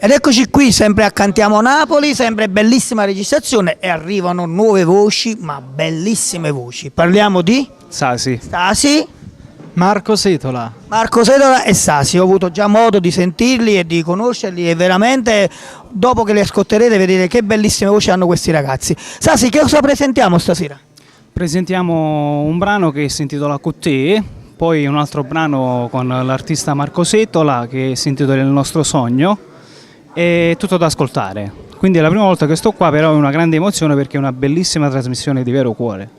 Ed eccoci qui, sempre a Cantiamo Napoli, sempre bellissima registrazione e arrivano nuove voci, ma bellissime voci. Parliamo di Sasi. Stasi, Marco Setola. Marco Setola e Sasi. Ho avuto già modo di sentirli e di conoscerli e veramente dopo che li ascolterete vedete che bellissime voci hanno questi ragazzi. Sasi, che cosa presentiamo stasera? Presentiamo un brano che si intitola Cuttè, poi un altro brano con l'artista Marco Setola che si intitola Il nostro sogno. È tutto da ascoltare, quindi è la prima volta che sto qua, però è una grande emozione perché è una bellissima trasmissione di vero cuore.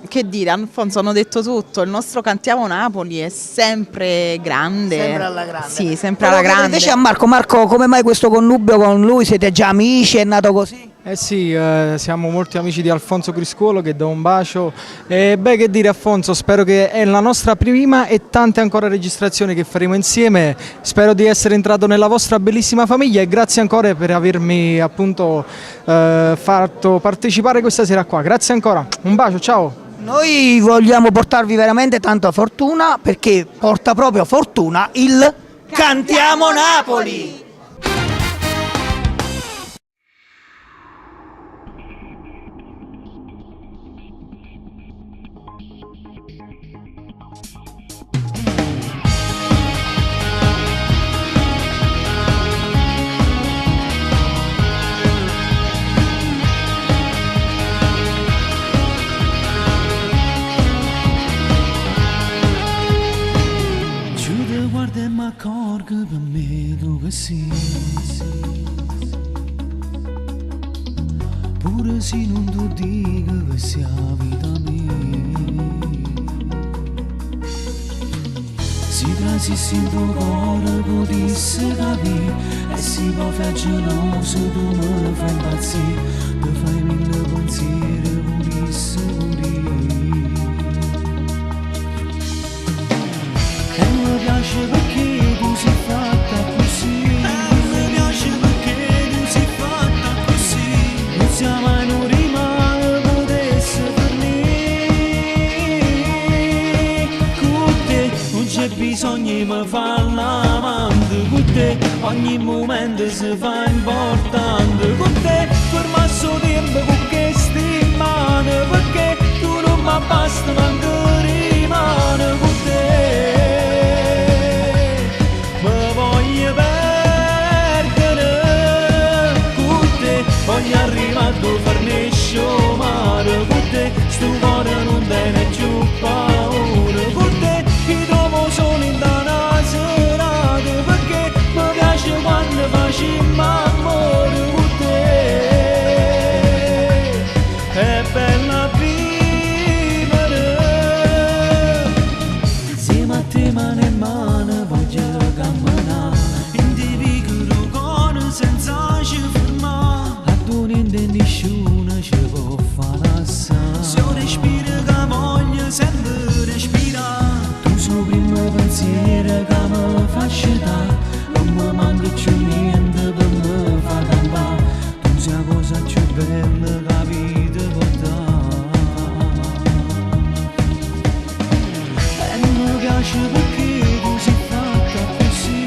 Che dire, Alfonso, hanno detto tutto, il nostro Cantiamo Napoli è sempre grande. Sempre alla grande. Sì, sempre alla grande. Invece a Marco, come mai questo connubio con lui? Siete già amici? È nato così? Eh sì, siamo molti amici di Alfonso Criscuolo, che do un bacio. E beh, che dire Alfonso, spero che è la nostra prima e tante ancora registrazioni che faremo insieme. Spero di essere entrato nella vostra bellissima famiglia e grazie ancora per avermi appunto fatto partecipare questa sera qua. Grazie ancora, un bacio, ciao! Noi vogliamo portarvi veramente tanta fortuna perché porta proprio fortuna il Cantiamo Napoli! Accorgo per me dove sei, pure se non ti dico che sia vita mia, si trasissi in tuo cuore potessi capire e si può fare geloso tu me fai impazzire, tu fai mille pensieri potessi morire e mi piace perché tu sei fatta così, mi piace perché tu sei fatta così, non sia mai non rimane potesse per me, con te non c'è bisogno di me fare l'amante, con te ogni momento si fa importante, con te ferma il suo tempo con queste mani, perché tu non mi basta manco rimane con te. Voglio arrivare a farnesce mare con te, sto cuore non tiene più paura, con te ti trovo solo in una serata, perché mi piace quando facciamo amore con te, è bella vivere, insieme a te mano in mano voglio camminare, in te piccolo cuore senza ci fermare. Nessuno ci può fare assai. Se io respiro che voglio sempre respirare, tu sei il primo pensiero che mi fa scegliere, non mi manca più niente per me fa campare, tu sei la cosa più bella che la vita può dare. E mi piace perché tu sei fatta così, e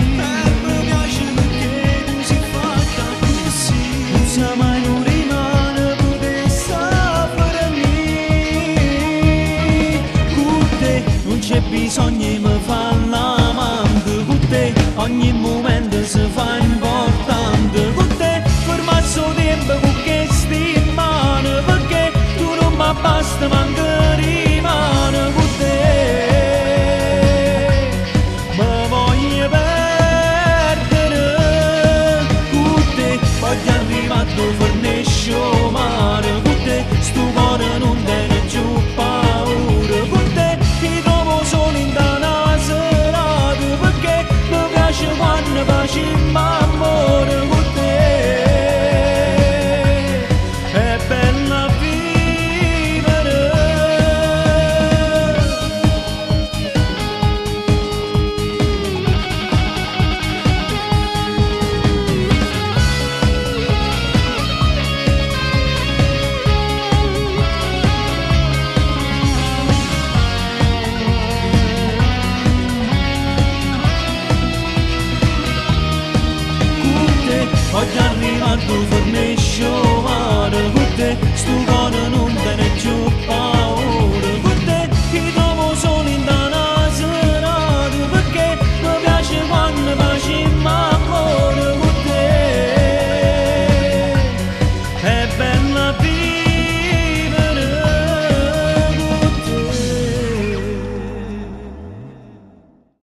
mi piace perché tu sei fatta così, non sei mai c'è bisogno di me fare l'amante con te, ogni momento si fa in voglio arrivare a forniscio